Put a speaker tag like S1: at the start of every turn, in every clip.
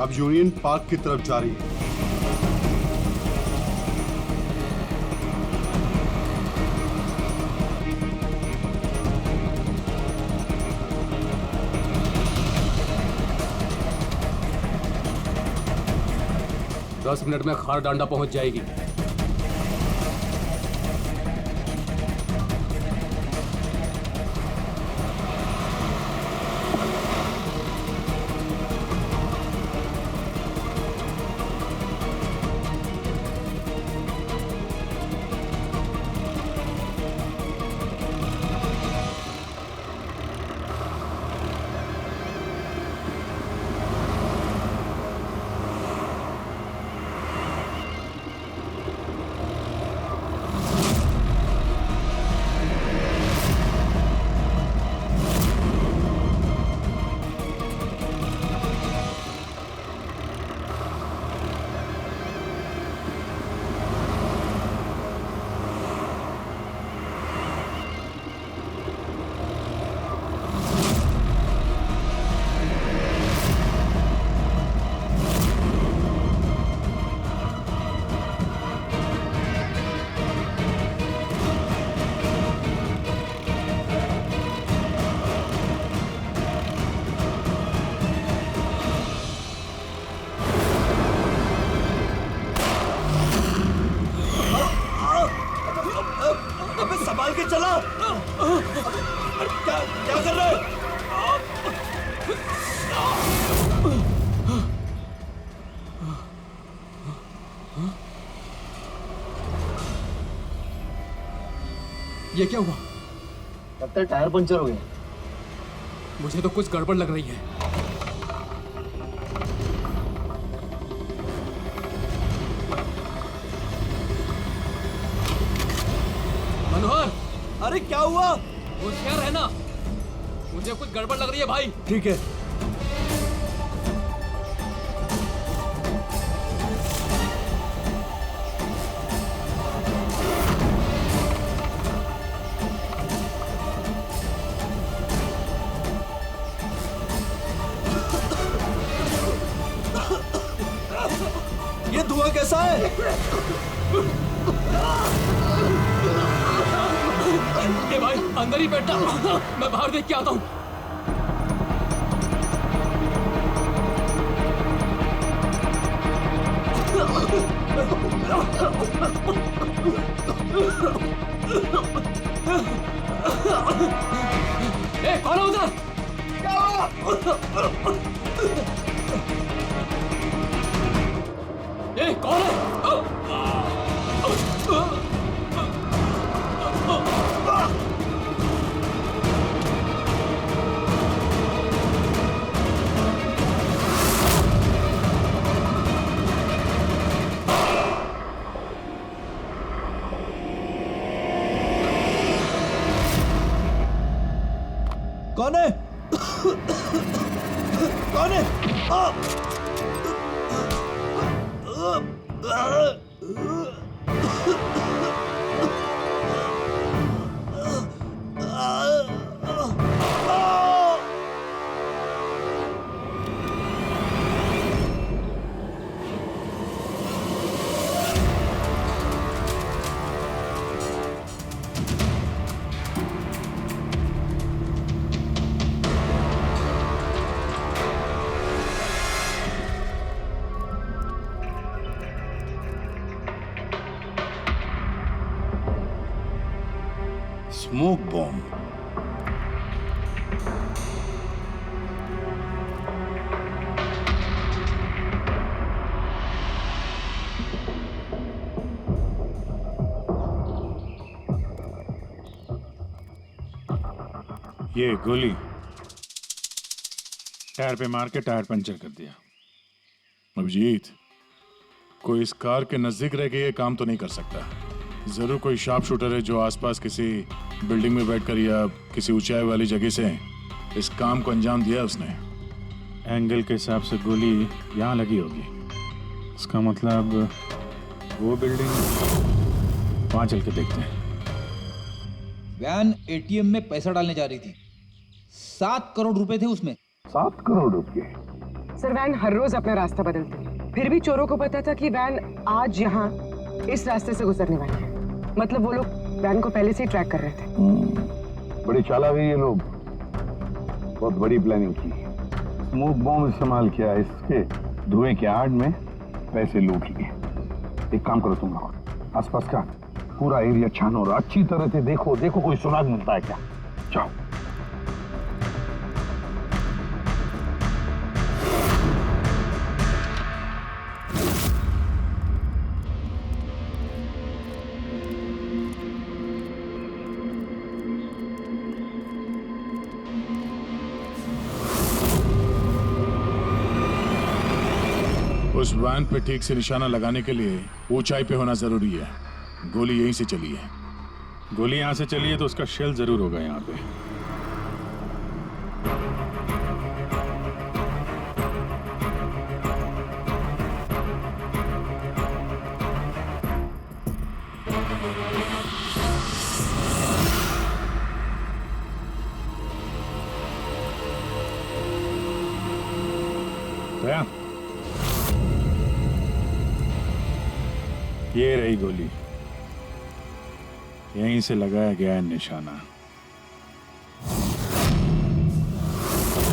S1: अब union park की तरफ जा रही है।
S2: 10 मिनट में खारडांडा पहुंच जाएगी।
S3: संभाल के चला। क्या क्या कर रहे हो?
S2: ये क्या हुआ?
S3: लगता है टायर पंचर हो गया।
S2: मुझे तो कुछ गड़बड़ लग रही है। मनोहर,
S3: अरे क्या हुआ?
S2: होशियार रहना, मुझे कुछ गड़बड़ लग रही है भाई।
S3: ठीक है। ये धुआं कैसा है?
S2: ये भाई अंदर ही बैठा, मैं बाहर देख के आता हूँ। ए, कौन है उधर? ए, कौन है?
S3: कौन है? कौन है?
S4: Smoke bomb.
S5: ये गोली टायर पे मार के टायर पंचर कर दिया। अभिजीत, कोई इस कार के नजदीक रह के ये काम तो नहीं कर सकता। जरूर कोई शार्प शूटर है जो आसपास किसी बिल्डिंग में बैठकर या किसी ऊंचाई वाली जगह से इस काम को अंजाम दिया उसने। एंगल के हिसाब से गोली यहाँ लगी होगी। इसका मतलब वो बिल्डिंग, वहां चल के देखते हैं।
S6: वैन एटीएम में पैसा डालने जा रही थी। 7 करोड़ रुपए थे उसमें।
S4: 7 करोड़ रुपए?
S7: सर वैन हर रोज अपना रास्ता बदलती है, फिर भी चोरों को पता था कि वैन आज यहाँ इस रास्ते से गुजरने वाली है। मतलब वो लोग वैन को पहले से ही ट्रैक कर रहे थे।
S4: बड़ी चालाक है ये लोग, बहुत बड़ी प्लानिंग की। स्मोक बॉम्ब इस्तेमाल किया, इसके धुएं के आड़ में पैसे लूट लिए। एक काम करो तुम लोग, आसपास का पूरा एरिया छानो और अच्छी तरह से देखो कोई सुराग मिलता है क्या। जाओ।
S5: उस वैन पे ठीक से निशाना लगाने के लिए ऊंचाई पे होना जरूरी है। गोली यहीं से चली है।
S8: गोली यहाँ से चली है तो उसका शेल जरूर होगा यहाँ पे। दया, ये रही गोली, यहीं से लगाया गया है निशाना।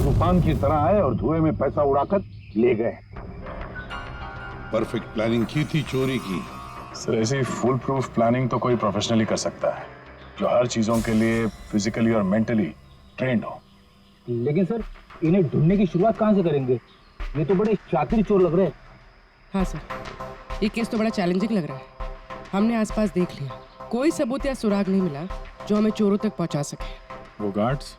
S4: तूफान की तरह आए और धुएं में पैसा उड़ाकर ले गए।
S1: परफेक्ट प्लानिंग की थी चोरी की।
S5: सर ऐसी फुल प्रूफ प्लानिंग तो कोई प्रोफेशनली कर सकता है, जो हर चीजों के लिए फिजिकली और मेंटली ट्रेंड हो।
S6: लेकिन सर इन्हें ढूंढने की शुरुआत कहाँ से करेंगे? ये तो बड़े शातिर चोर लग रहे हैं।
S7: हाँ सर, ये केस तो बड़ा चैलेंजिंग लग रहा है। हमने आसपास देख लिया, कोई सबूत या सुराग नहीं मिला जो हमें चोरों तक पहुंचा सके।
S8: वो गार्ड्स,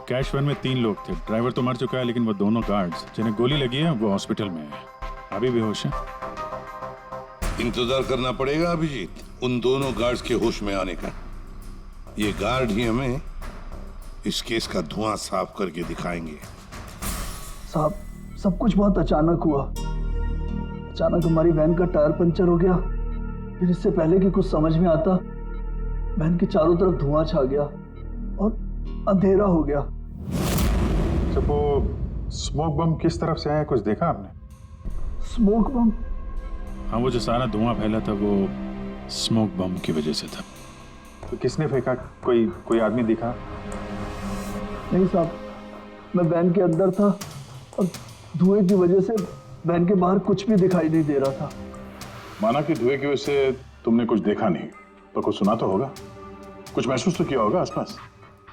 S8: कैश वैन में 3 लोग थे। ड्राइवर तो मर चुका है, लेकिन वो दोनों गार्ड्स जिन्हें गोली लगी है वो हॉस्पिटल में है, अभी बेहोश है।
S4: इंतजार करना पड़ेगा अभिजीत, उन दोनों गार्ड्स के होश में आने का। ये गार्ड ही हमें इस केस का धुआं साफ करके दिखाएंगे।
S3: साहब, सब कुछ बहुत अचानक हुआ। अचानक हमारी वैन का टायर पंचर हो गया, फिर इससे पहले कि कुछ समझ में आता वैन के चारों तरफ धुआं छा गया और अंधेरा हो गया।
S8: तो वो स्मोक बम किस तरफ से आया, कुछ देखा आपने?
S3: स्मोक बम?
S8: हाँ, वो जो सारा धुआं फैला था वो स्मोक बम की वजह से था।
S5: तो किसने फेंका? कोई आदमी दिखा?
S3: नहीं साहब, मैं वैन के अंदर था और धुएं की वजह से वैन के बाहर कुछ भी दिखाई नहीं दे रहा था।
S5: माना कि धुएं की वजह से तुमने कुछ देखा नहीं, तो कुछ सुना तो होगा, कुछ महसूस तो किया होगा आसपास?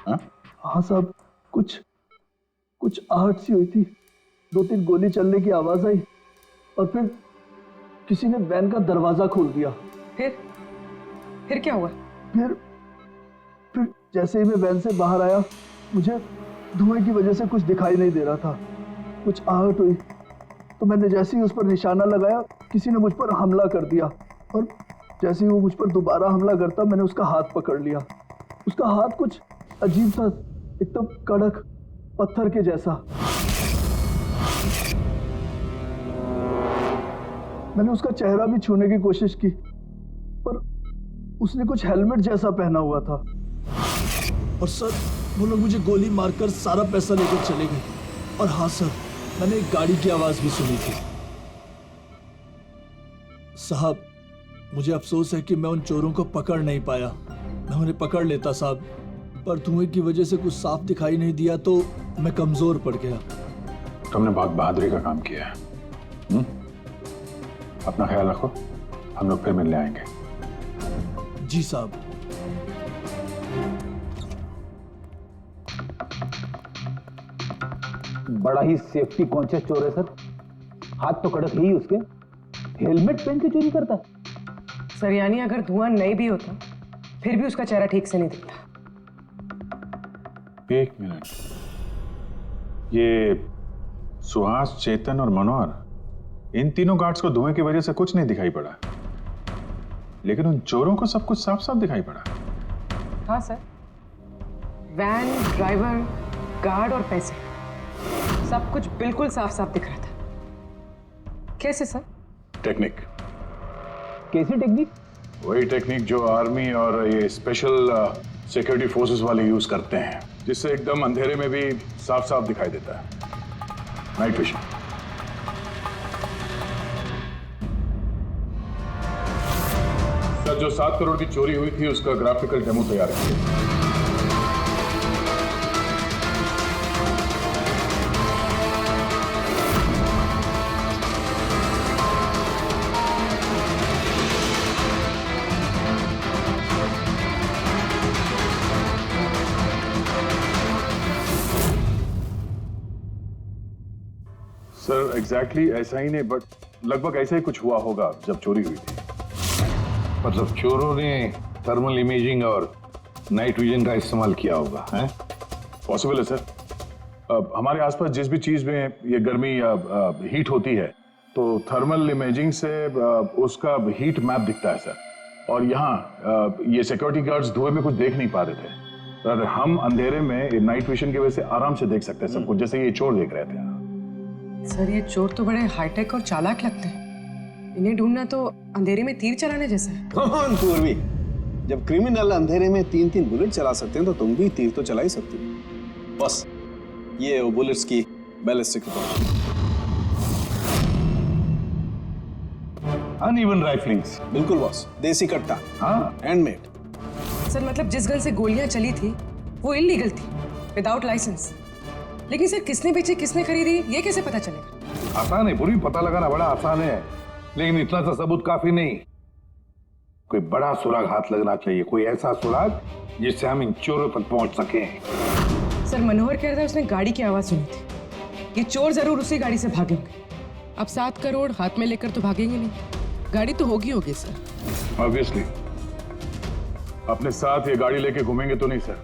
S3: हाँ साहब, कुछ आहट सी हुई थी, 2-3 गोली चलने की आवाज आई और फिर किसी ने वैन का दरवाजा खोल दिया।
S7: फिर क्या हुआ?
S3: फिर जैसे ही मैं वैन से बाहर आया, मुझे धुएं की वजह से कुछ दिखाई नहीं दे रहा था। कुछ आहट हुई तो मैंने जैसे ही उस पर निशाना लगाया, किसी ने मुझ पर हमला कर दिया और जैसे ही वो मुझ पर दोबारा हमला करता, मैंने उसका हाथ पकड़ लिया। उसका हाथ कुछ अजीब था, एकदम कड़क पत्थर के जैसा। मैंने उसका चेहरा भी छूने की कोशिश की, पर उसने कुछ हेलमेट जैसा पहना हुआ था। और सर, वो लोग मुझे गोली मारकर सारा पैसा लेकर चले गए। और हाँ सर, मैंने एक गाड़ी की आवाज भी सुनी थी। साहब, मुझे अफसोस है कि मैं उन चोरों को पकड़ नहीं पाया। मैं उन्हें पकड़ लेता साहब, पर धुएं की वजह से कुछ साफ दिखाई नहीं दिया तो मैं कमजोर पड़ गया।
S5: तुमने बहुत बहादुरी का काम किया है। अपना ख्याल रखो, हम लोग फिर मिलने आएंगे।
S3: जी साहब।
S6: बड़ा ही सेफ्टी कॉन्शियस चोर है सर। हाथ तो कड़क ही उसके, हेलमेट पहन के चोरी करता है।
S7: सर यानी अगर धुआं नहीं भी होता फिर भी उसका चेहरा ठीक से नहीं दिखता।
S8: 1 मिनट, ये सुहास, चेतन और मनोहर, इन तीनों गार्ड्स को धुएं की वजह से कुछ नहीं दिखाई पड़ा, लेकिन उन चोरों को सब कुछ साफ साफ दिखाई पड़ा।
S7: हाँ सर, वैन, ड्राइवर, गार्ड और पैसे, सब कुछ बिल्कुल साफ साफ दिख रहा था। कैसे सर?
S5: टेक्निक।
S6: कैसी टेक्निक?
S5: वही टेक्निक जो आर्मी और ये स्पेशल सिक्योरिटी फोर्सेस वाले यूज करते हैं, जिससे एकदम अंधेरे में भी साफ साफ दिखाई देता है।
S4: Night vision.
S5: सर, जो 7 करोड़ की चोरी हुई थी उसका ग्राफिकल डेमो तैयार किया। सर, एग्जैक्टली ऐसा ही नहीं, बट लगभग ऐसा ही कुछ हुआ होगा जब चोरी हुई थी।
S4: मतलब चोरों ने थर्मल इमेजिंग और नाइट विजन का इस्तेमाल किया होगा, हैं?
S5: पॉसिबल है सर। हमारे आसपास जिस भी चीज में ये गर्मी या हीट होती है तो थर्मल इमेजिंग से उसका हीट मैप दिखता है सर। और यहाँ ये सिक्योरिटी गार्ड्स धुएं में कुछ देख नहीं पा रहे थे, पर हम अंधेरे में नाइट विजन की वजह से आराम से देख सकते हैं सब कुछ, जैसे ये चोर देख रहे थे।
S7: सर, ये चोर तो बड़े हाईटेक और चालाक लगते हैं। इन्हें ढूंढना तो अंधेरे में तीर चलाने जैसा है।
S9: कौन पूर्वी, जब क्रिमिनल अंधेरे में 3-3 बुलेट चला सकते हैं तो तुम भी तीर तो चला ही सकती हो। बस ये वो बुलेट्स की बैलिस्टिक रिपोर्ट।
S4: अनइवन राइफलिंग्स।
S9: बिल्कुल बॉस, देसी कट्टा।
S4: हाँ,
S9: हैंडमेड।
S7: सर, मतलब जिस गन से गोलियां चली थी वो इलीगल थी, विदाउट लाइसेंस। लेकिन सर, किसने बेची, किसने खरीदी, ये कैसे पता चलेगा?
S4: आसान है पूरी, पता लगाना बड़ा आसान है, लेकिन इतना सा सबूत काफी नहीं। कोई बड़ा सुराग हाथ लगना चाहिए, कोई ऐसा सुराग जिससे हम इन चोरों तक पहुंच सके।
S7: सर, मनोहर कह रहा है उसने गाड़ी की आवाज सुनी थी। ये चोर जरूर उसी गाड़ी से भागे होंगे। अब 7 करोड़ हाथ में लेकर तो भागेंगे नहीं, गाड़ी तो होगी सर।
S5: ऑब्वियसली अपने साथ ये गाड़ी लेके घूमेंगे तो नहीं सर,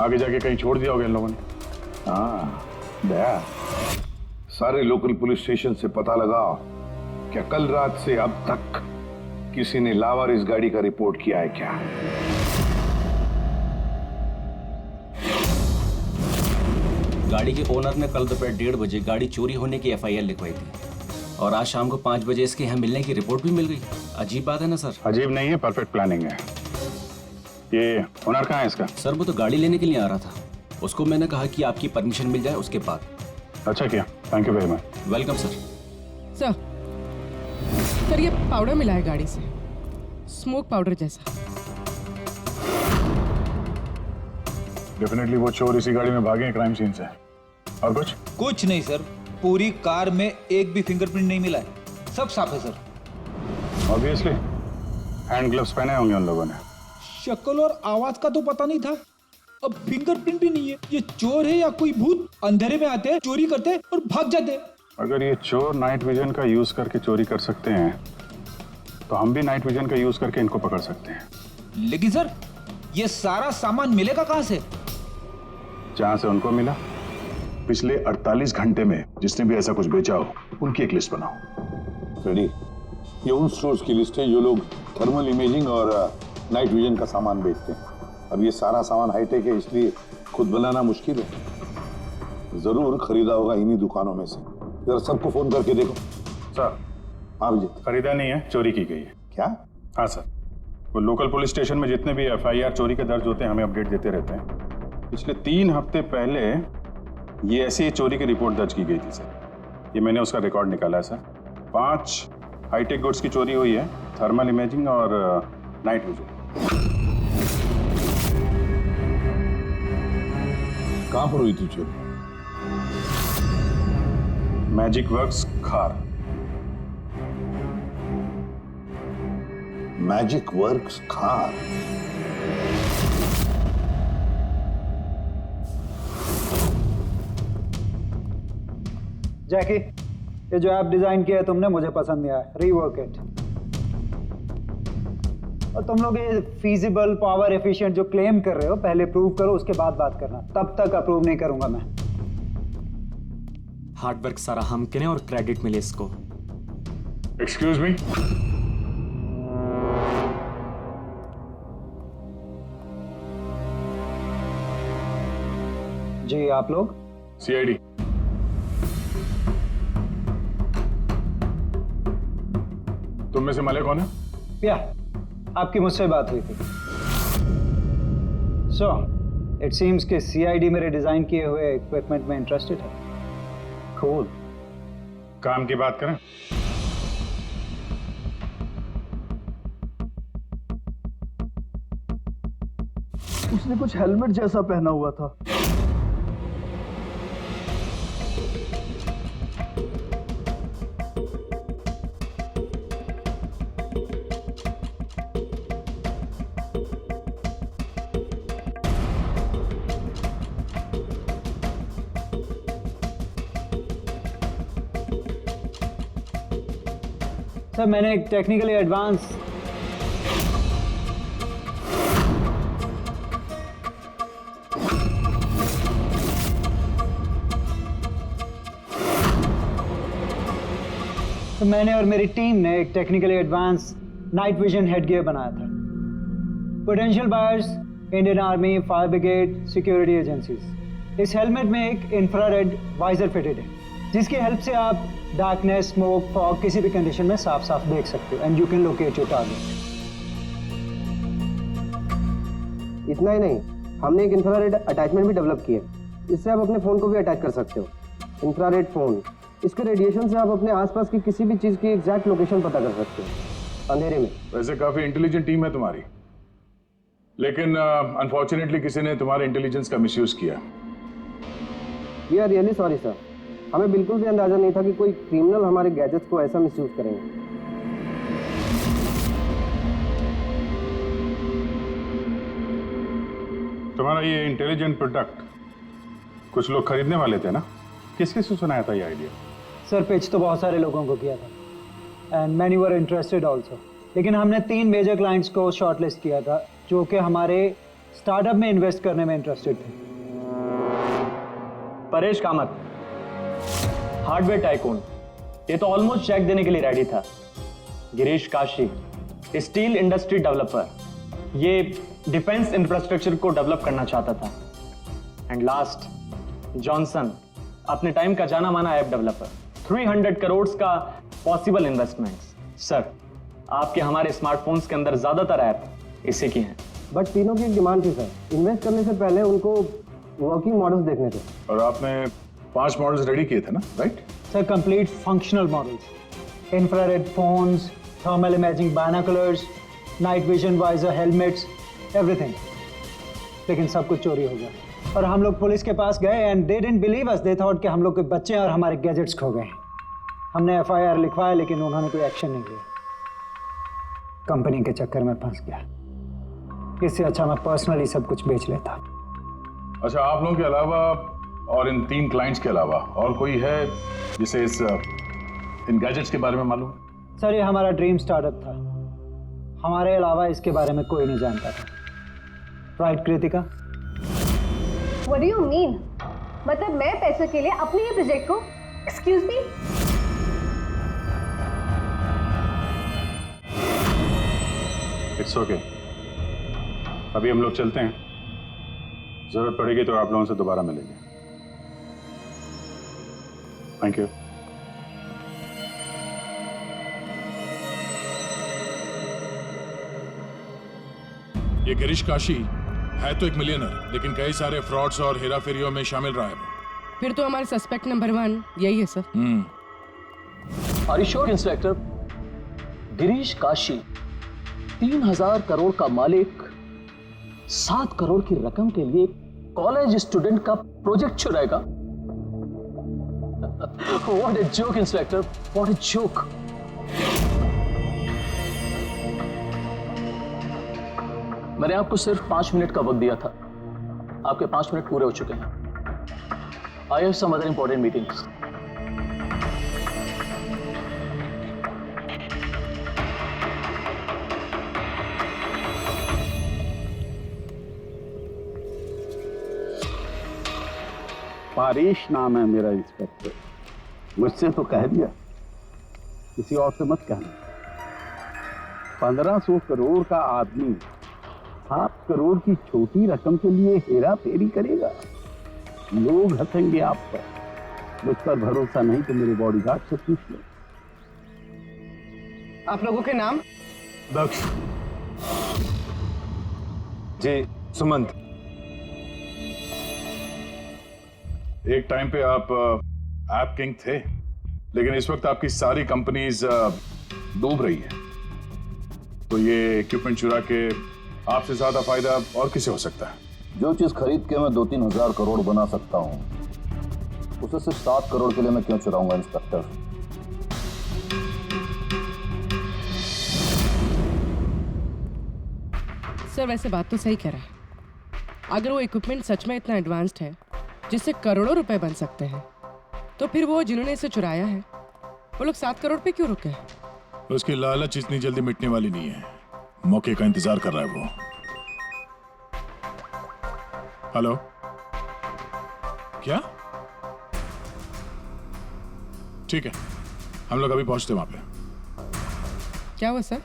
S5: आगे जाके कहीं छोड़ दिया होगा इन लोगों ने।
S4: हाँ दया, सारे लोकल पुलिस स्टेशन से पता लगाओ क्या कल रात से अब तक किसी ने लावारिस गाड़ी का रिपोर्ट किया है क्या?
S10: गाड़ी के ओनर ने कल दोपहर 1:30 बजे गाड़ी चोरी होने की FIR लिखवाई थी और आज शाम को 5 बजे इसके यहाँ मिलने की रिपोर्ट भी मिल गई। अजीब बात है ना सर?
S8: अजीब नहीं है, परफेक्ट प्लानिंग है। ये ओनर कहाँ है इसका?
S10: सर, वो तो गाड़ी लेने के लिए आ रहा था। उसको मैंने कहा कि आपकी परमिशन मिल जाए उसके बाद।
S8: अच्छा किया, thank you very much.
S10: Welcome sir.
S7: Sir, ये पाउडर मिला है गाड़ी से, स्मोक पाउडर जैसा।
S5: डेफिनेटली वो चोर इसी गाड़ी में भागे हैं क्राइम सीन से। और
S11: कुछ नहीं सर, पूरी कार में एक भी फिंगरप्रिंट नहीं मिला है, सब साफ है सर।
S8: ऑब्वियसली हैंड ग्लव्स पहने होंगे उन लोगों ने।
S11: शक्ल और आवाज का तो पता नहीं था, अब फिंगरप्रिंट भी नहीं है। ये चोर है या कोई भूत? अंधेरे में आते हैं, चोरी करते हैं और भाग जाते हैं।
S8: अगर ये चोर नाइट विजन का यूज करके चोरी कर सकते हैं तो हम भी नाइट विजन का यूज करके इनको पकड़ सकते हैं।
S11: लेकिन सर, ये सारा सामान मिलेगा कहाँ से?
S8: जहां से उनको मिला।
S5: पिछले 48 घंटे में जिसने भी ऐसा कुछ बेचा हो उनकी एक लिस्ट बनाओ।
S4: रेडी? ये उन स्टोर्स की लिस्ट है जो लोग थर्मल इमेजिंग और नाइट विजन का सामान बेचते हैं। अब ये सारा सामान हाईटेक है, इसलिए खुद बनाना मुश्किल है। जरूर खरीदा होगा इन्हीं दुकानों में से। जरा सबको फोन करके देखो।
S8: सर,
S4: हाँ विजय।
S8: खरीदा नहीं है, चोरी की गई है।
S4: क्या?
S8: हाँ सर, वो लोकल पुलिस स्टेशन में जितने भी FIR चोरी के दर्ज होते हैं हमें अपडेट देते रहते हैं। पिछले 3 हफ्ते पहले ये ऐसी चोरी की रिपोर्ट दर्ज की गई थी सर। ये मैंने उसका रिकॉर्ड निकाला है सर। 5 हाईटेक गुड्स की चोरी हुई है, थर्मल इमेजिंग और नाइट विजन।
S4: कहां पर हुई थी चोरी?
S8: मैजिक वर्क्स खार।
S4: मैजिक वर्क्स खार।
S6: जैकी, ये जो ऐप डिजाइन किया है तुमने मुझे पसंद नहीं आया, रीवर्क इट। और तुम लोग ये फीजिबल, पावर एफिशिएंट जो क्लेम कर रहे हो पहले प्रूव करो, उसके बाद बात करना। तब तक अप्रूव नहीं करूंगा मैं।
S10: हार्डवर्क सारा हम करें और क्रेडिट मिले इसको।
S5: Excuse me.
S6: जी, आप लोग?
S5: CID। तुम में से मले कौन है?
S6: या, आपकी मुझसे बात हुई थी। सो इट सीम्स कि CID मेरे डिजाइन किए हुए इक्विपमेंट में इंटरेस्टेड है। कूल।
S8: काम की बात करें।
S3: उसने कुछ हेलमेट जैसा पहना हुआ था।
S6: सर मैंने एक टेक्निकली एडवांस मैंने और मेरी टीम ने एक technically advance night vision headgear बनाया था। Potential buyers Indian army, fire brigade, security agencies. इस हेलमेट में एक इंफ्रारेड वाइजर फिटेड है जिसकी हेल्प से आप डार्कनेस, स्मोक, फॉग किसी भी कंडीशन में साफ साफ देख सकते हो and you can locate your target.
S12: इतना ही नहीं, हमने एक इंफ्रारेड अटैचमेंट भी डेवलप किया है। इससे आप अपने फ़ोन को भी अटैच कर सकते हो। इंफ्रारेड फ़ोन, इसके रेडिएशन से आप अपने आसपास की किसी भी चीज़ की एग्जैक्ट लोकेशन पता कर सकते हो अंधेरे में।
S8: वैसे काफी इंटेलिजेंट टीम है तुम्हारी, लेकिन अनफॉर्चुनेटली किसी ने तुम्हारे इंटेलिजेंस का मिसयूज किया।
S12: We are really sorry sir, हमें बिल्कुल भी अंदाजा नहीं था कि कोई क्रिमिनल हमारे गैजेट्स को ऐसा मिसयूज करेंगे।
S8: तुम्हारा ये इंटेलिजेंट प्रोडक्ट कुछ लोग खरीदने वाले थे ना? किसके से सुनाया था ये आइडिया?
S6: सर पिच तो बहुत सारे लोगों को किया था and many were interested also, लेकिन हमने 3 मेजर क्लाइंट्स को शॉर्टलिस्ट किया था जो कि हमारे स्टार्टअप में इन्वेस्ट करने में इंटरेस्टेड थे।
S13: परेश कामत, हार्डवेयर टाइकून, ये तो ऑलमोस्ट चेक देने के लिए रेडी था। Girish Kashi, steel industry developer, ये डिफेंस इंफ्रास्ट्रक्चर को डेवलप करना चाहता था। एंड लास्ट जॉनसन, अपने टाइम का जाना माना ऐप डेवलपर, 300 करोड़ का पॉसिबल इन्वेस्टमेंट्स। सर आपके हमारे स्मार्टफोन्स के अंदर ज्यादातर ऐप इसी की हैं।
S12: बट तीनों की एक डिमांड थी सर, इन्वेस्ट करने से पहले उनको वर्किंग मॉडल्स देखने थे।
S8: और आपने 5 मॉडल्स रेडी किए थे ना, right?
S6: Sir complete functional models, infrared phones, thermal imaging binoculars, night vision visor helmets, everything. लेकिन सब कुछ चोरी हो गया और हम लोग पुलिस के पास गए and they didn't believe us, they thought कि हम लोग के बच्चे और हमारे गैजेट्स खो गए। हमने FIR लिखवाया लेकिन उन्होंने कोई एक्शन नहीं लिया। कंपनी के चक्कर में फंस गया। इससे अच्छा मैं पर्सनली सब कुछ बेच लेता।
S8: अच्छा, आप लोगों के अलावा और इन 3 क्लाइंट्स के अलावा और कोई है जिसे इन गैजेट्स के बारे में मालूम?
S6: सर ये हमारा ड्रीम स्टार्टअप था, हमारे अलावा इसके बारे में कोई नहीं जानता था। Right Kritika?
S14: What do you mean? मतलब मैं पैसों के लिए अपने ही प्रोजेक्ट को, एक्सक्यूज मी?
S8: इट्स ओके, अभी हम लोग चलते हैं, जरूरत पड़ेगी तो आप लोगों से दोबारा मिलेंगे। Thank you.
S5: ये गिरीश काशी है तो एक मिलियनर, लेकिन कई सारे फ्रॉड्स और हेराफेरियों में शामिल रहा है वो।
S7: फिर तो हमारे सस्पेक्ट नंबर 1 यही है sir.
S2: Are you sure inspector? Girish Kashi 3000 crore का मालिक 7 करोड़ की रकम के लिए कॉलेज स्टूडेंट का प्रोजेक्ट चुराएगा? What a joke inspector, what a joke. मैंने आपको सिर्फ 5 मिनट का वक्त दिया था, आपके 5 मिनट पूरे हो चुके हैं। I have some other important meetings.
S4: Paresh नाम है मेरा इंस्पेक्टर, मुझसे तो कह दिया, किसी और से मत कहना। 1500 करोड़ का आदमी 7 करोड़ की छोटी रकम के लिए हेरा फेरी करेगा? लोग हंसेंगे आप पर। मुझ पर भरोसा नहीं तो मेरे बॉडीगार्ड से पूछ लो।
S7: आप लोगों के नाम?
S8: दक्ष
S13: जी, सुमंत।
S8: एक टाइम पे आप ऐप किंग थे,
S5: लेकिन इस वक्त आपकी सारी कंपनीज डूब रही है, तो ये इक्विपमेंट चुरा के आपसे ज्यादा फायदा और किसे हो सकता है?
S1: जो चीज खरीद के मैं 2-3 हजार करोड़ बना सकता हूं, उसे सिर्फ 7 करोड़ के लिए मैं क्यों चुराऊंगा इंस्पेक्टर?
S7: सर वैसे बात तो सही कह रहा है। अगर वो इक्विपमेंट सच में इतना एडवांस्ड है जिससे करोड़ों रुपए बन सकते हैं, तो फिर वो जिन्होंने इसे चुराया है वो लोग 7 करोड़ पे क्यों रुके?
S5: उसकी लालच इतनी जल्दी मिटने वाली नहीं है, मौके का इंतजार कर रहा है वो। हेलो, क्या? ठीक है, हम लोग अभी पहुंचते वहां पे।
S7: क्या हुआ सर?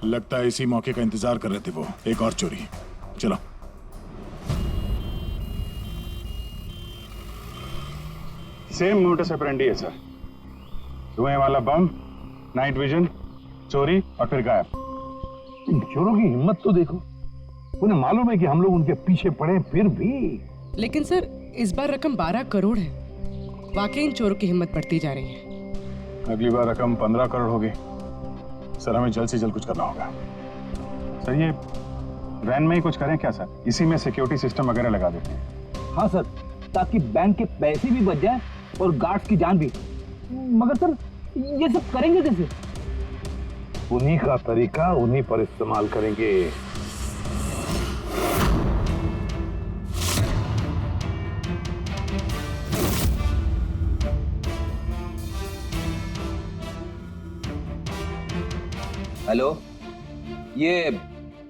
S5: लगता है इसी मौके का इंतजार कर रहे थे वो। एक और चोरी, चलो।
S8: सेम मोटस ऑपरेंडी है सर, धुएं वाला बम, नाइट विजन, चोरी और फिर गायब।
S4: इन चोरों की हिम्मत तो देखो, उन्हें मालूम है कि हम लोग उनके पीछे पड़े, फिर भी।
S7: लेकिन सर इस बार रकम 12 करोड़ है। वाकई इन चोरों की हिम्मत बढ़ती जा रही है।
S8: अगली बार रकम 15 करोड़ होगी। सर हमें जल्द से जल्द कुछ करना होगा। सर ये वैन में ही कुछ करें क्या सर? इसी में सिक्योरिटी सिस्टम वगैरह लगा देते हैं।
S3: हाँ सर, ताकि बैंक के पैसे भी बच जाए और गार्ड्स की जान भी। मगर सर ये सब करेंगे कैसे?
S4: उन्हीं का तरीका उन्हीं पर इस्तेमाल करेंगे।
S15: हेलो, ये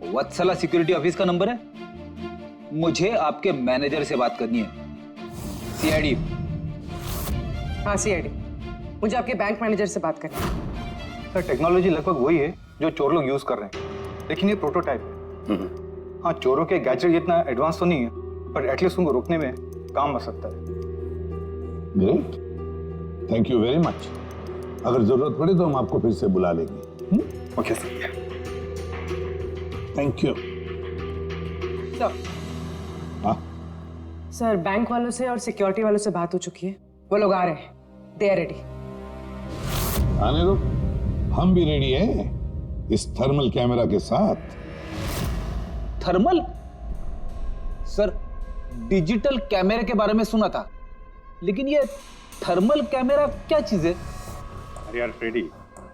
S15: वत्सला सिक्योरिटी ऑफिस का नंबर है? मुझे आपके मैनेजर से बात करनी है। सीआईडी।
S7: हाँ सीआईडी, मुझे आपके बैंक मैनेजर से बात करनी है।
S13: सर टेक्नोलॉजी लगभग वही है जो चोर लोग यूज कर रहे हैं, लेकिन ये प्रोटोटाइप है। हाँ, चोरों के गैजेट जितना एडवांस तो नहीं है, पर एटलीस्ट उनको रोकने में काम आ सकता है।
S4: Great, thank you very much. अगर जरूरत पड़े तो हम आपको फिर से बुला लेंगे।
S13: Okay sir,
S4: thank you.
S7: Sir bank वालों से और सिक्योरिटी वालों से बात हो चुकी है, वो लोग आ रहे हैं। They are ready.
S4: आने दो, हम भी रेडी हैं इस थर्मल कैमरा के साथ।
S15: थर्मल? सर डिजिटल कैमरे के बारे में सुना था, लेकिन ये थर्मल कैमरा क्या चीज है?
S8: अरे यार फ्रेडी,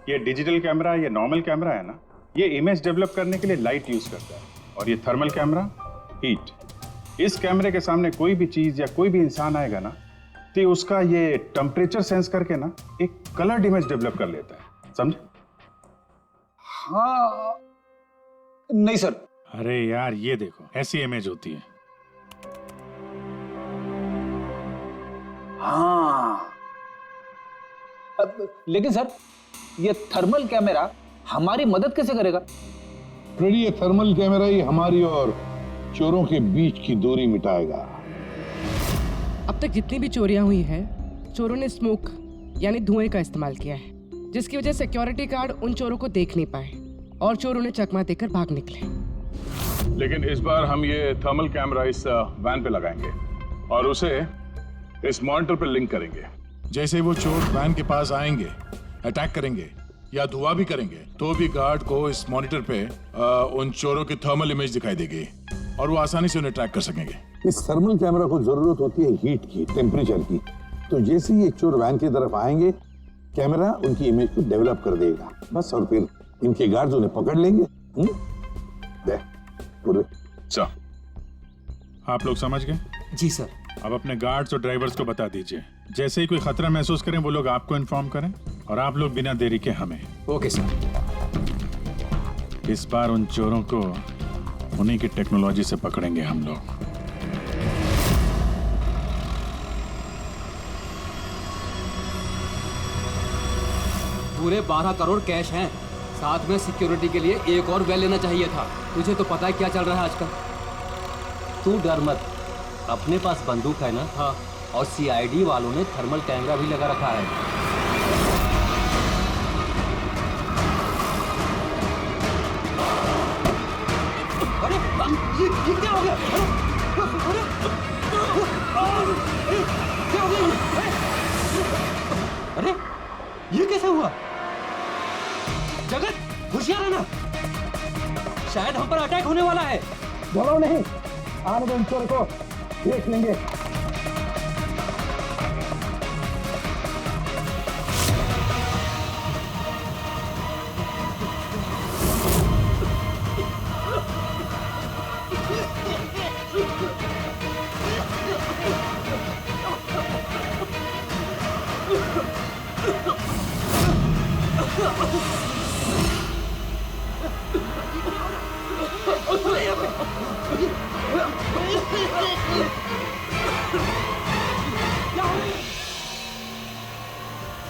S8: ये डिजिटल कैमरा, ये नॉर्मल कैमरा है ना, ये इमेज डेवलप करने के लिए लाइट यूज करता है, और ये थर्मल कैमरा हीट। इस कैमरे के सामने कोई भी चीज या कोई भी इंसान आएगा ना, तो उसका ये टेम्परेचर सेंस करके ना एक कलर्ड इमेज डेवलप कर लेता है, समझे?
S15: हाँ नहीं सर।
S5: अरे यार ये देखो, ऐसी इमेज होती है।
S15: हाँ, लेकिन सर ये थर्मल कैमरा हमारी मदद कैसे करेगा?
S4: फ्रेडी, ये थर्मल कैमरा ही हमारी और चोरों के बीच की दूरी मिटाएगा।
S7: अब तक जितनी भी चोरियां हुई हैं, चोरों ने स्मोक यानी धुएं का इस्तेमाल किया है, जिसकी वजह से सिक्योरिटी गार्ड उन चोरों को देख नहीं पाए और चोर उन्हें चकमा देकर भाग निकले।
S5: लेकिन इस बार हम ये थर्मल कैमरा इस वैन पे लगाएंगे और उसे इस मॉनिटर पे लिंक करेंगे। जैसे वो चोर वैन के पास आएंगे, अटैक करेंगे या धुआं भी करेंगे, तो भी गार्ड को इस मॉनिटर पे उन चोरों की थर्मल इमेज दिखाई देगी और वो आसानी से उन्हें ट्रैक कर सकेंगे।
S4: इस थर्मल कैमरा को जरूरत होती है हीट की, टेम्परेचर की। तो जैसे ये चोर वैन की तरफ आएंगे, कैमरा उनकी इमेज को डेवलप कर देगा बस, और फिर इनके गार्ड्स उन्हें पकड़ लेंगे।
S5: सर, आप लोग समझ गए?
S10: जी सर।
S5: अब अपने गार्ड्स और ड्राइवर्स को बता दीजिए, जैसे ही कोई खतरा महसूस करें वो लोग आपको इन्फॉर्म करें, और आप लोग बिना देरी के हमें।
S10: Okay sir.
S5: इस बार उन चोरों को उन्हीं की टेक्नोलॉजी से पकड़ेंगे हम लोग।
S10: पूरे 12 करोड़ कैश हैं, साथ में सिक्योरिटी के लिए एक और वैन लेना चाहिए था। तुझे तो पता है क्या चल रहा है आजकल।
S13: तू डर मत, अपने पास बंदूक है ना।
S10: हाँ,
S13: और सीआईडी वालों ने थर्मल कैमरा भी लगा रखा है।
S15: अरे ये क्या हो गया? अरे क्या हो गया? कैसे हुआ? जगत, होशियार रहना, शायद हम पर अटैक होने वाला है।
S3: घबराओ नहीं, आने दो इन चोर को, देख लेंगे।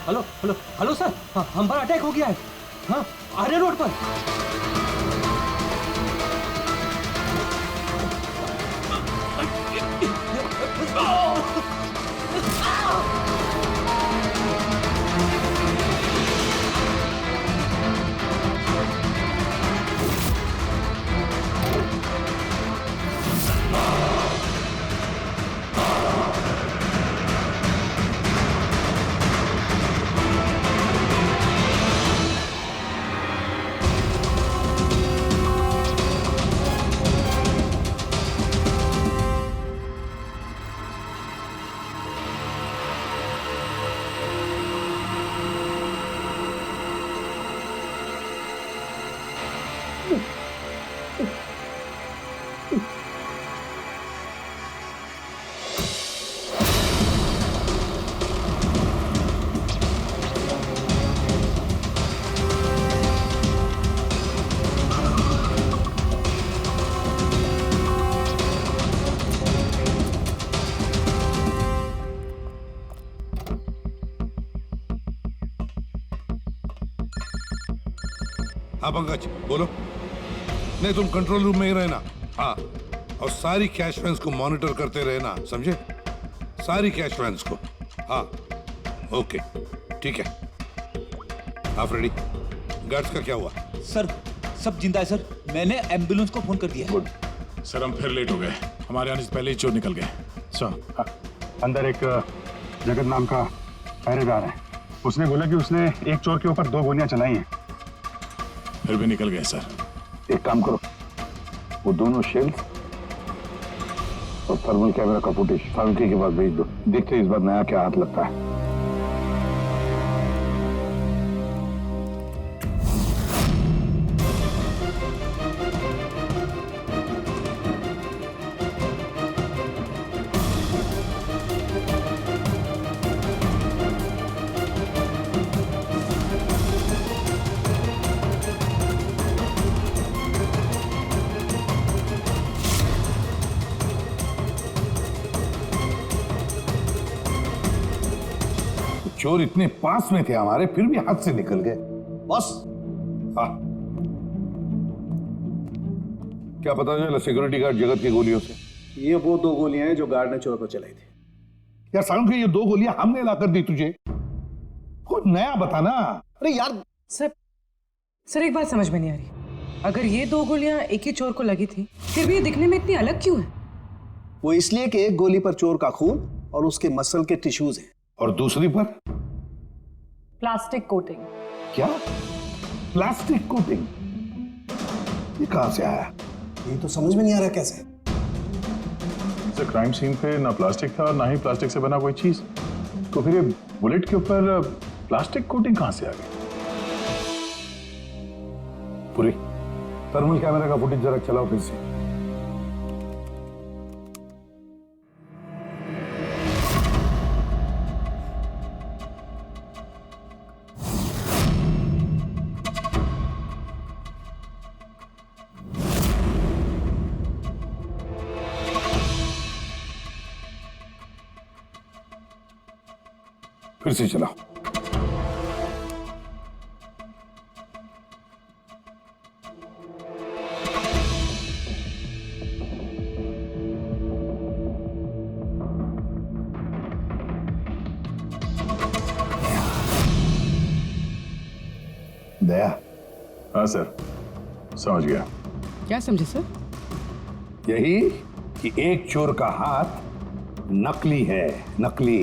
S15: हेलो हेलो हेलो सर, हाँ, हम पर अटैक हो गया है। हाँ, आर्य रोड पर।
S4: हाँ पंकज बोलो। नहीं, तुम कंट्रोल रूम में ही रहना। हाँ, और सारी कैश वैन्स को मॉनिटर करते रहना, समझे? सारी कैश वैन्स को। हाँ, ओके, ठीक है। आप रेडी? गार्ड्स का क्या हुआ?
S11: सर, सब जिंदा है सर। मैंने एम्बुलेंस को फोन कर दिया।
S5: गुड। सर, हम फिर लेट हो गए। हमारे आने से पहले ही चोर निकल गए।
S8: सर, अंदर एक जगत नाम का पहरेदार है। उसने बोला कि उसने एक चोर के ऊपर 2 गोलियां चलाई हैं।
S5: फिर भी निकल गए सर।
S1: एक काम करो, वो दोनों शेल्स और थर्मल कैमरा का फुटेज फारूकी के पास भेज दो। देखते हैं इस बार नया क्या हाथ लगता है।
S4: चोर इतने पास में थे हमारे, फिर भी हाथ से निकल गए।
S9: बस
S4: हाँ, क्या पता चला सिक्योरिटी गार्ड जगत की गोलियों से?
S9: ये वो 2 गोलियां हैं जो गार्ड ने चोर को चलाई थी।
S4: यार सारुण, ये 2 गोलियां हमने लाकर दी तुझे, कुछ नया बताना।
S9: अरे यार
S7: सर एक बात समझ में नहीं आ रही। अगर ये 2 गोलियां एक ही चोर को लगी थी, फिर भी ये दिखने में इतनी अलग क्यों है?
S9: वो इसलिए कि एक गोली पर चोर का खून और उसके मसल के टिश्यूज हैं,
S4: और दूसरी पर
S14: प्लास्टिक कोटिंग।
S4: क्या? Plastic coating? ये कहां से आया?
S9: ये तो समझ में नहीं आ रहा कैसे।
S8: क्राइम सीन पे ना प्लास्टिक था और ना ही प्लास्टिक से बना कोई चीज, तो फिर ये बुलेट के ऊपर प्लास्टिक कोटिंग कहां से आ गई?
S4: पूरी थर्मल कैमरा का फुटेज जरा चलाओ फिर से। फिर से चलाओ। दया।
S8: हाँ सर, समझ गया।
S7: क्या समझे सर?
S4: यही कि एक चोर का हाथ नकली है, नकली।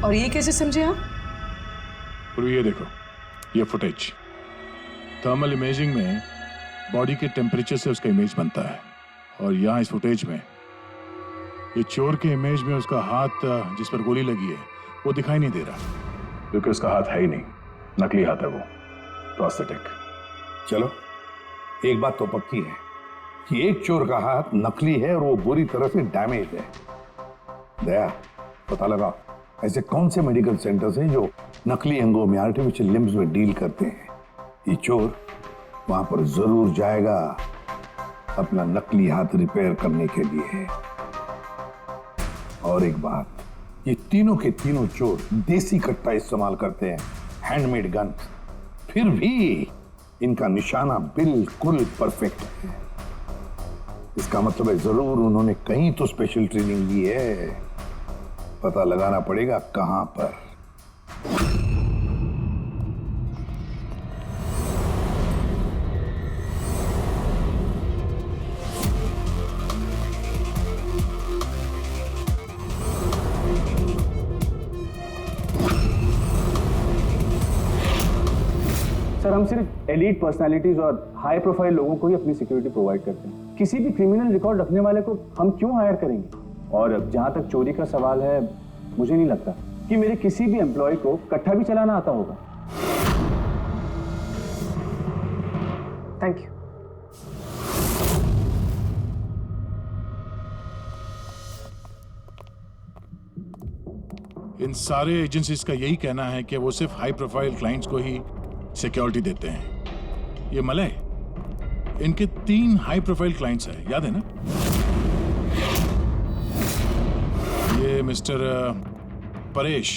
S7: और ये कैसे समझे आप?
S5: पूर्वी ये देखो, ये फुटेज थर्मल इमेजिंग में बॉडी के टेम्परेचर से उसका इमेज बनता है, और यहाँ इस फुटेज में ये चोर के इमेज में उसका हाथ जिस पर गोली लगी है वो दिखाई नहीं दे रहा,
S8: क्योंकि उसका हाथ है ही नहीं, नकली हाथ है वो, प्रोस्थेटिक।
S4: चलो, एक बात तो पक्की है कि एक चोर का हाथ नकली है और वो बुरी तरह से डैमेज है। दया, पता लगा ऐसे कौन से मेडिकल सेंटर्स हैं जो नकली अंगों में, आर्टिफिशियल लिम्स में डील करते हैं। ये चोर वहां पर जरूर जाएगा अपना नकली हाथ रिपेयर करने के लिए। और एक बात, ये तीनों के तीनों चोर देसी कट्टा इस्तेमाल करते हैं, हैंडमेड गन। फिर भी इनका निशाना बिल्कुल परफेक्ट है। इसका मतलब है जरूर उन्होंने कहीं तो स्पेशल ट्रेनिंग ली है। पता लगाना पड़ेगा कहां पर।
S13: सर, हम सिर्फ एलीट पर्सनालिटीज और हाई प्रोफाइल लोगों को ही अपनी सिक्योरिटी प्रोवाइड करते हैं। किसी भी क्रिमिनल रिकॉर्ड रखने वाले को हम क्यों हायर करेंगे? और जहां तक चोरी का सवाल है, मुझे नहीं लगता कि मेरे किसी भी एम्प्लॉय को कट्टा भी चलाना आता होगा।
S14: Thank you.
S5: इन सारे एजेंसीज का यही कहना है कि वो सिर्फ हाई प्रोफाइल क्लाइंट्स को ही सिक्योरिटी देते हैं। ये मलय, इनके 3 हाई प्रोफाइल क्लाइंट्स हैं, याद है ना? ये मिस्टर परेश,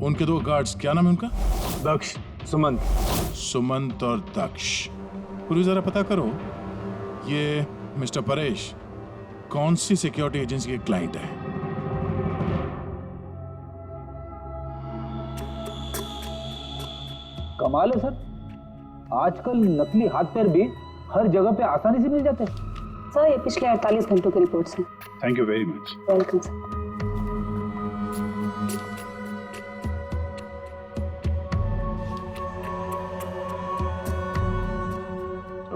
S5: उनके 2 गार्ड्स, क्या नाम है उनका?
S13: दक्ष, सुमंत।
S5: सुमंत और दक्ष। पूरी जरा पता करो, ये मिस्टर परेश कौन सी सिक्योरिटी एजेंसी के क्लाइंट है?
S15: कमाल है सर, आजकल नकली हाथ पैर भी हर जगह पे आसानी से मिल जाते हैं।
S14: सर, ये पिछले 48 घंटों की रिपोर्ट्स हैं।
S8: Thank you very much.
S14: Welcome sir.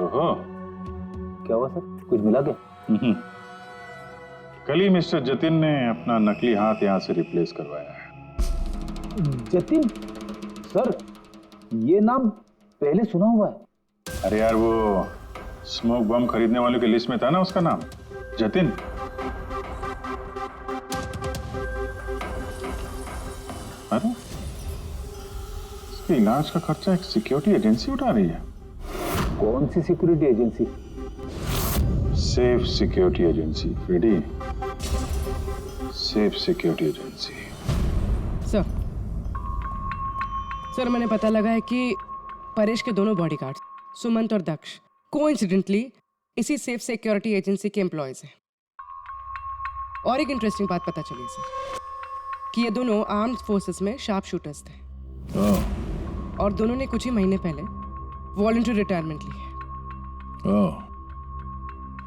S8: ओहो,
S15: क्या हुआ सर, कुछ मिला क्या?
S8: कल ही मिस्टर जतिन ने अपना नकली हाथ यहाँ से रिप्लेस करवाया है।
S15: जतिन? सर, ये नाम पहले सुना हुआ है।
S8: अरे यार, वो स्मोक बम खरीदने वालों की लिस्ट में था ना उसका नाम, जतिन। अरे, इसके इलाज का खर्चा एक सिक्योरिटी एजेंसी उठा रही है।
S15: कौन सी security agency?
S8: Safe security agency, Freddy. Safe security agency.
S7: Sir, मैंने पता लगा है कि परेश के दोनों बॉडीगार्ड्स, सुमंत और दक्ष, कोइंसिडेंटली इसी सेफ सिक्योरिटी एजेंसी के एम्प्लॉयज हैं। और एक इंटरेस्टिंग बात पता चली सर, कि ये दोनों आर्म्ड फोर्सेस में शार्प शूटर्स थे। और दोनों ने कुछ ही महीने पहले वॉलंटरी रिटायरमेंट ली है।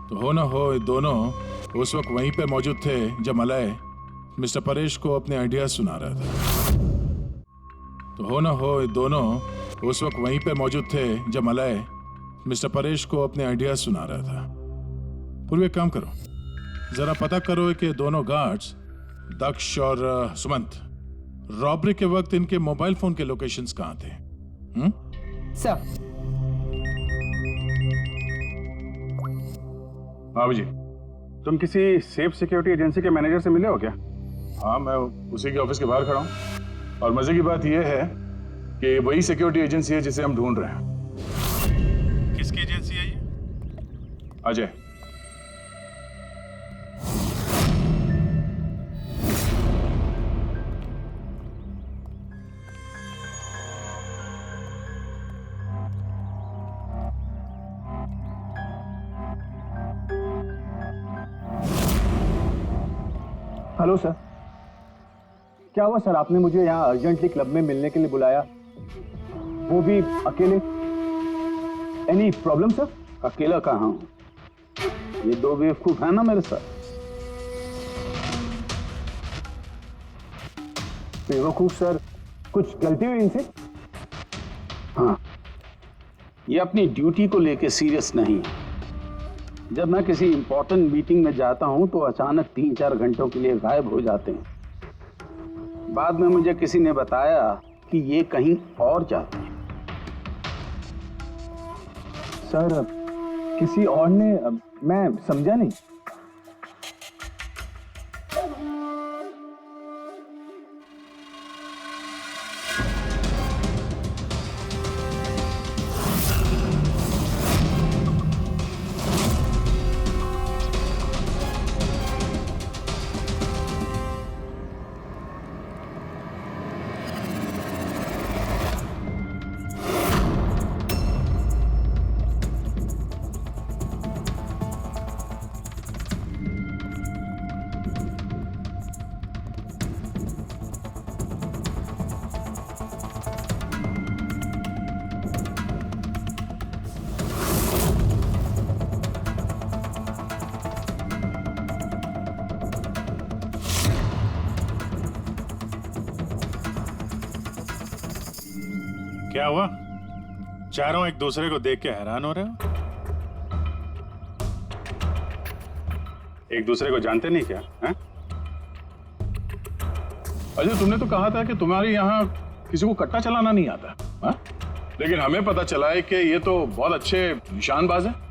S5: तो हो ना हो, ये दोनों उस वक्त वहीं पे मौजूद थे जब मलय मिस्टर परेश को अपने आइडियाज सुना रहा था। तो हो ना हो, ये दोनों उस वक्त वहीं पे मौजूद थे जब मलय मिस्टर परेश को अपने आइडियाज सुना रहा था। पूर्व एक काम करो, जरा पता करो कि दोनों गार्ड्स दक्ष और सुमंत रॉबरी के वक्त इनके मोबाइल फोन के लोकेशंस कहाँ थे?
S7: सर।
S8: बाबू जी, तुम किसी सेफ सिक्योरिटी एजेंसी के मैनेजर से मिले हो क्या?
S5: हाँ, मैं उसी के ऑफिस के बाहर खड़ा हूँ। और मजे की बात यह है कि वही सिक्योरिटी एजेंसी है जिसे हम ढूंढ रहे हैं।
S8: किसकी एजेंसी है ये?
S5: अजय।
S13: हेलो सर, क्या हुआ सर? आपने मुझे यहाँ अर्जेंटली क्लब में मिलने के लिए बुलाया, वो भी अकेले। Any problem sir?
S9: अकेला कहाँ हूँ, ये 2 बेवकूफ है ना मेरे साथ।
S13: बेवकूफ सर,
S15: कुछ गलती हुई इनसे?
S9: हाँ, ये अपनी ड्यूटी को लेके सीरियस नहीं है। जब मैं किसी इंपॉर्टेंट मीटिंग में जाता हूं तो अचानक 3-4 घंटों के लिए गायब हो जाते हैं। बाद में मुझे किसी ने बताया कि ये कहीं और जाते हैं।
S15: सर किसी और ने, मैं समझा नहीं।
S5: क्या हुआ? चारों एक दूसरे को देख के हैरान हो रहे हो?
S8: एक दूसरे को जानते नहीं क्या? हैं? अजय, तुमने तो कहा था कि तुम्हारे यहाँ किसी को कट्टा चलाना नहीं आता, हाँ? लेकिन हमें पता चला है कि ये तो बहुत अच्छे निशानबाज हैं।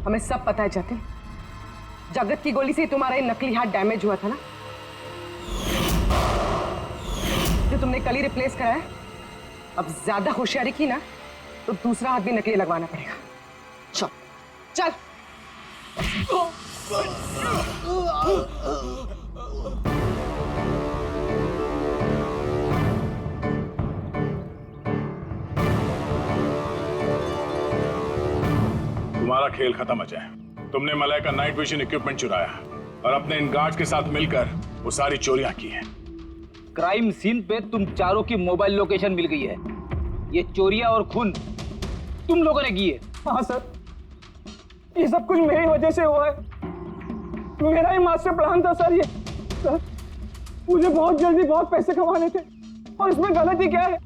S7: हमें सब पता है जतिन, जगत की गोली से तुम्हारा ये नकली हाथ डैमेज हुआ था ना, जो तुमने कल ही रिप्लेस कराया। अब ज्यादा होशियारी की ना तो दूसरा हाथ भी नकली लगवाना पड़ेगा। चल चल।
S5: तुम्हारा खेल खत्म अजय। तुमने मलय का नाइट विजन इक्विपमेंट चुराया और अपने इन गार्ड्स के साथ मिलकर वो सारी चोरियां की हैं।
S15: क्राइम सीन पे तुम चारों की मोबाइल लोकेशन मिल गई है। ये चोरियां और खून तुम लोगों ने की है।
S6: हाँ सर, ये सब कुछ मेरी वजह से हुआ है। मेरा ही मास्टर प्लान था सर। ये सर, मुझे बहुत जल्दी बहुत पैसे कमाने थे और इसमें गलती क्या है?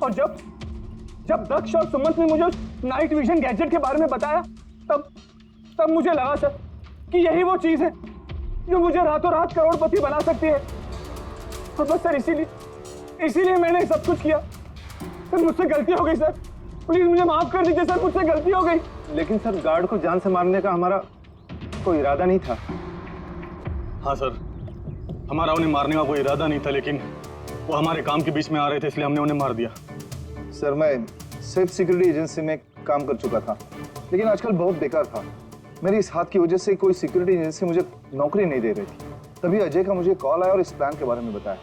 S6: और जब दक्ष और सुमंत ने मुझे उस नाइट विजन गैजेट के बारे में बताया, तब मुझे लगा सर कि यही वो चीज है जो मुझे रातों रात करोड़पति बना सकती है। और बस सर इसीलिए मैंने सब कुछ किया। सर मुझसे गलती हो गई सर, प्लीज मुझे माफ कर दीजिए सर, मुझसे गलती हो गई।
S12: लेकिन सर गार्ड को जान से मारने का हमारा कोई इरादा नहीं था।
S8: हाँ सर, हमारा उन्हें मारने का कोई इरादा नहीं था, लेकिन वो हमारे काम के बीच में आ रहे थे इसलिए हमने उन्हें मार दिया।
S3: सर मैं सेफ सिक्योरिटी एजेंसी में काम कर चुका था, लेकिन आजकल बहुत बेकार था। मेरी इस हाथ की वजह से कोई सिक्योरिटी एजेंसी मुझे नौकरी नहीं दे रही थी। तभी अजय का मुझे कॉल आया और इस प्लान के बारे में बताया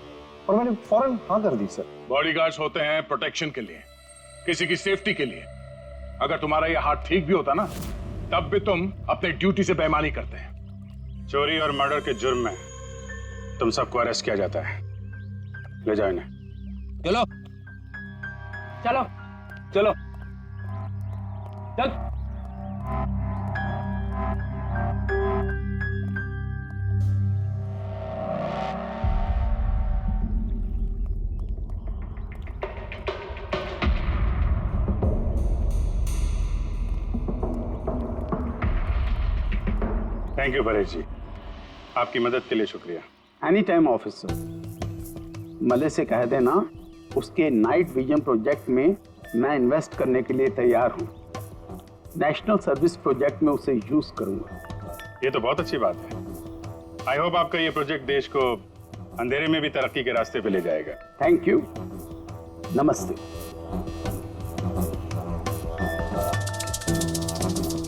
S3: और मैंने फौरन हाँ कर दी। सर
S5: बॉडीगार्ड्स होते हैं प्रोटेक्शन के लिए, किसी की सेफ्टी के लिए। अगर तुम्हारा ये हाथ ठीक भी होता ना, तब भी तुम अपने ड्यूटी से बेईमानी करते हैं। चोरी और मर्डर के जुर्म में तुम सबको अरेस्ट किया जाता है। ले जाओ इन्हें।
S15: चलो
S7: चलो
S15: चलो चल।
S8: थैंक यू परेश जी, आपकी मदद के लिए शुक्रिया।
S9: Any time officer. मले से कह देना उसके नाइट विजन प्रोजेक्ट में मैं इन्वेस्ट करने के लिए तैयार हूँ। नेशनल सर्विस प्रोजेक्ट में उसे यूज करूंगा।
S8: ये तो बहुत अच्छी बात है। आई होप आपका ये प्रोजेक्ट देश को अंधेरे में भी तरक्की के रास्ते पे ले जाएगा।
S9: थैंक यू, नमस्ते।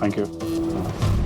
S8: Thank you.